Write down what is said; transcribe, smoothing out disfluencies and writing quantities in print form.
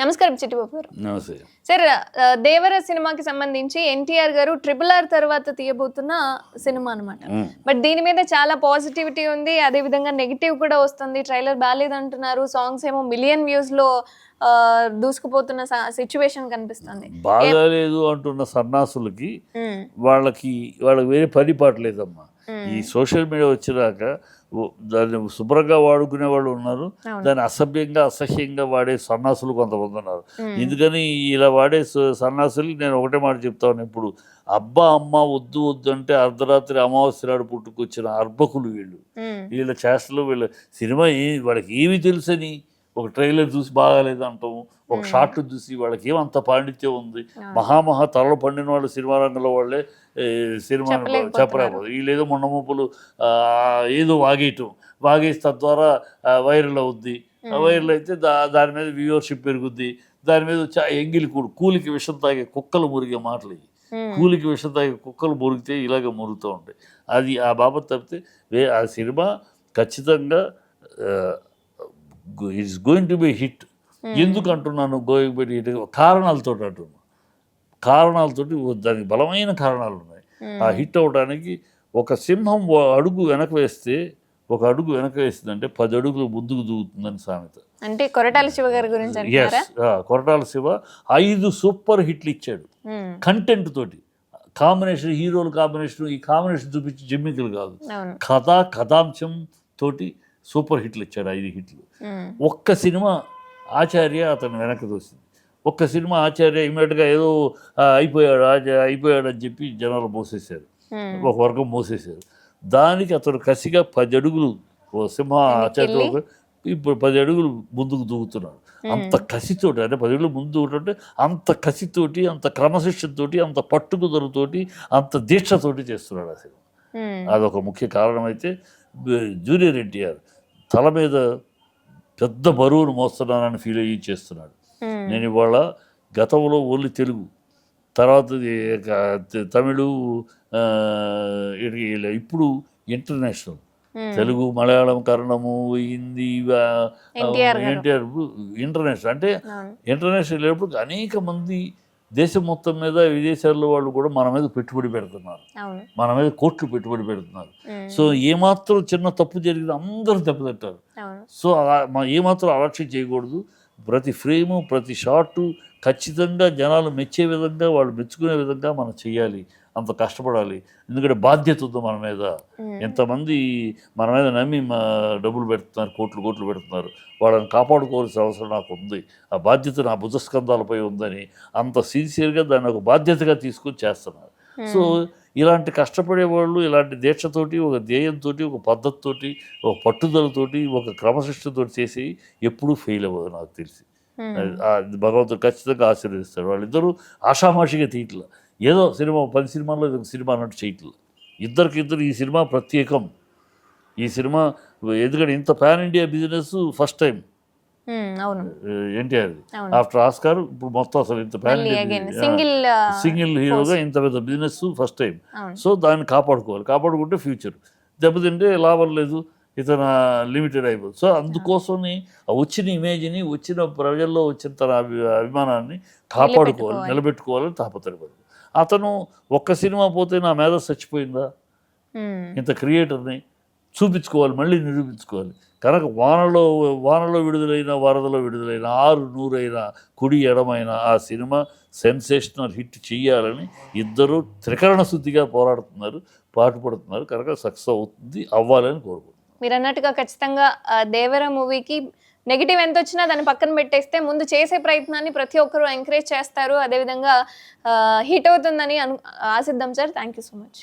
నమస్కారం చిట్టిబాబు గారు. నమస్తే. సార్, దేవర సినిమాకి సంబంధించి ఎన్టీఆర్ గారు RRR తర్వాత తీయబోతున్న సినిమా అనమాట. బట్ దీని మీద చాలా పాజిటివిటీ ఉంది, అదే విధంగా నెగిటివ్ కూడా వస్తుంది. ట్రైలర్ బాగాలేదు అంటున్నారు, సాంగ్స్ ఏమో మిలియన్ వ్యూస్ లో దూసుకుపోతున్న సిచ్యువేషన్ కనిపిస్తుంది. బాగాలేదు అంటున్న సన్నాసులకి వాళ్ళకి వేరే పని పాట లేదమ్మా. ఈ సోషల్ మీడియా వచ్చినాక దాన్ని శుభ్రంగా వాడుకునే వాళ్ళు ఉన్నారు, దాన్ని అసభ్యంగా అసహ్యంగా వాడే సన్నాసులు కొంతమంది ఉన్నారు. ఎందుకని ఇలా వాడే సన్నాసులు నేను ఒకటే మాట చెప్తాను, ఇప్పుడు అబ్బా అమ్మ వద్దు వద్దు అంటే అర్ధరాత్రి అమావాస్య నాడు పుట్టుకొచ్చిన అర్భకులు వీళ్ళు. వీళ్ళ చేష్టలు వీళ్ళ సినిమా వాళ్ళకి ఏమి తెలుసని ఒక ట్రైలర్ చూసి బాగాలేదు అంటాము, ఒక షార్ట్ చూసి వాళ్ళకి ఏమంత పాండిత్యం ఉంది. మహామహా తలలు పండిన వాళ్ళు సినిమా రంగంలో వాళ్ళే సినిమా చెప్పలేకపోతే వీళ్ళేదో మొండమూపులు ఏదో వాగేసి తద్వారా వైరల్ అవుద్ది. వైరల్ అయితే దాని మీద వ్యూవర్షిప్ పెరుగుద్ది. దాని మీద ఎంగిలి కూలికి విషం తాగే కుక్కలు మురిగే మాటలు ఇవి. కూలికి విషం తాగే కుక్కలు మురిగితే ఇలాగ మురుగుతూ ఉంటాయి. అది ఆ బాబత్ తప్పితే ఆ సినిమా ఖచ్చితంగా it's going to be hit. ఎందుకు అంటున్నాను గోయింగ్ బి హిట్? కారణాలతోటి అంటున్నాను. కారణాలతోటి దానికి బలమైన కారణాలు ఉన్నాయి. ఆ హిట్ అవడానికి ఒక సింహం అడుగు వెనక వేస్తే, ఒక అడుగు వెనక వేస్తుందంటే 10 అడుగులు ముందుకు దూకుతుందని సామెత. అంటే కొరటాల శివ గారి గురించి. కొరటాల శివ 5 సూపర్ హిట్లు ఇచ్చాడు కంటెంట్ తోటి. కాంబినేషన్, హీరోల కాంబినేషన్, ఈ కాంబినేషన్ చూపించి జిమ్మికలు కాదు, కథాంశం తోటి సూపర్ హిట్లు ఇచ్చాడు. 5 హిట్లు. ఒక్క సినిమా ఆచార్య అతను వెనక్కి తోసింది. ఒక్క సినిమా ఆచార్య ఇమీడియట్గా ఏదో అయిపోయాడు అని చెప్పి జనాలు మోసేశారు, ఒక వర్గం మోసేశారు. దానికి అతను కసిగా 10 అడుగులు సింహ ఆచార్య ఇప్పుడు 10 అడుగులు ముందుకు దూకుతున్నాడు. అంత కసితోటి, అంటే 10 అడుగులు ముందు దూకుంటే అంత కసితోటి, అంత క్రమశిక్షణతోటి, అంత పట్టుకుదలతోటి, అంత దీక్షతోటి చేస్తున్నాడు ఆ సినిమా. అదొక ముఖ్య కారణం. అయితే జూనియర్ ఎన్టీఆర్ తల మీద పెద్ద బరువును మోస్తున్నానని ఫీల్ అయ్యి చేస్తున్నాడు. నేను ఇవాళ గతంలో ఓన్లీ తెలుగు, తర్వాత తమిళు, ఇప్పుడు ఇంటర్నేషనల్, తెలుగు, మలయాళం, కన్నడము, హిందీ, ఎన్టీఆర్ ఇంటర్నేషనల్. అంటే ఇంటర్నేషనల్ వెళ్ళినప్పుడు అనేక మంది దేశం మొత్తం మీద విదేశాల్లో వాళ్ళు కూడా మన మీద పెట్టుబడి పెడుతున్నారు, మన మీద కోట్లు పెట్టుబడి పెడుతున్నారు. సో ఏమాత్రం చిన్న తప్పు జరిగినా అందరూ దెబ్బతింటారు. సో ఏమాత్రం అలక్ష్యం చేయకూడదు. ప్రతి ఫ్రేము, ప్రతి షార్టు ఖచ్చితంగా జనాలు మెచ్చే విధంగా, వాళ్ళు మెచ్చుకునే విధంగా మనం చేయాలి. అంత కష్టపడాలి. ఎందుకంటే బాధ్యత ఉంది మన మీద. ఎంతమంది మన మీద నమ్మి డబ్బులు పెడుతున్నారు, కోట్లు పెడుతున్నారు. వాళ్ళని కాపాడుకోవాల్సిన అవసరం నాకు ఉంది. ఆ బాధ్యత నా భుజస్కంధాలపై ఉందని అంత సిన్సియర్గా దాన్ని ఒక బాధ్యతగా తీసుకొని చేస్తున్నారు. సో ఇలాంటి కష్టపడే వాళ్ళు ఇలాంటి దీక్షతోటి, ఒక ధ్యేయంతో, ఒక పద్ధతితోటి, ఒక పట్టుదలతోటి, ఒక క్రమశిక్షణతో చేసి ఎప్పుడూ ఫెయిల్ అవ్వదు నాకు తెలిసి. భగవంతుడు ఖచ్చితంగా ఆశీర్వదిస్తాడు. వాళ్ళిద్దరూ ఆషామాషిగా తీయట్లా, ఏదో సినిమా 10 సినిమాల్లో ఇది ఒక సినిమా అన్నట్టు చేయట్లేదు. ఇద్దరికిద్దరు ఈ సినిమా ప్రత్యేకం. ఈ సినిమా ఎందుకంటే ఇంత pan India business first time NTR after Oscar. ఇప్పుడు మొత్తం అసలు ఇంత పాన్ ఇండియా సింగిల్ హీరోగా ఇంత పెద్ద బిజినెస్ ఫస్ట్ టైం. సో దాన్ని కాపాడుకుంటే ఫ్యూచర్. దెబ్బతింటే లాభం లేదు, ఇతను లిమిటెడ్ అయిపోతుంది. సో అందుకోసమని వచ్చిన ఇమేజ్ని, వచ్చిన ప్రజల్లో వచ్చిన తన అభిమానాన్ని నిలబెట్టుకోవాలని తాపత్రయపడు. అతను ఒక్క సినిమా పోతే నా మీద చచ్చిపోయిందా, ఇంత క్రియేటర్ని చూపించుకోవాలి, మళ్ళీ నిరూపించుకోవాలి. కనుక వానలో విడుదలైన, వరదలో విడుదలైన, 6-100 అయినా, కుడి ఎడమైన ఆ సినిమా సెన్సేషనల్ హిట్ చెయ్యాలని ఇద్దరు త్రికరణ శుద్ధిగా పాటుపడుతున్నారు. కనుక సక్సెస్ అవ్వాలని కోరుకుంటున్నారు. మీరు అన్నట్టుగా ఖచ్చితంగా దేవర మూవీకి నెగిటివ్ ఎంత వచ్చినా దాన్ని పక్కన పెట్టేస్తే ముందు చేసే ప్రయత్నాన్ని ప్రతి ఒక్కరూ ఎంకరేజ్ చేస్తారు, అదేవిధంగా హిట్ అవుతుందని ఆశిద్దాం sir. Thank you so much.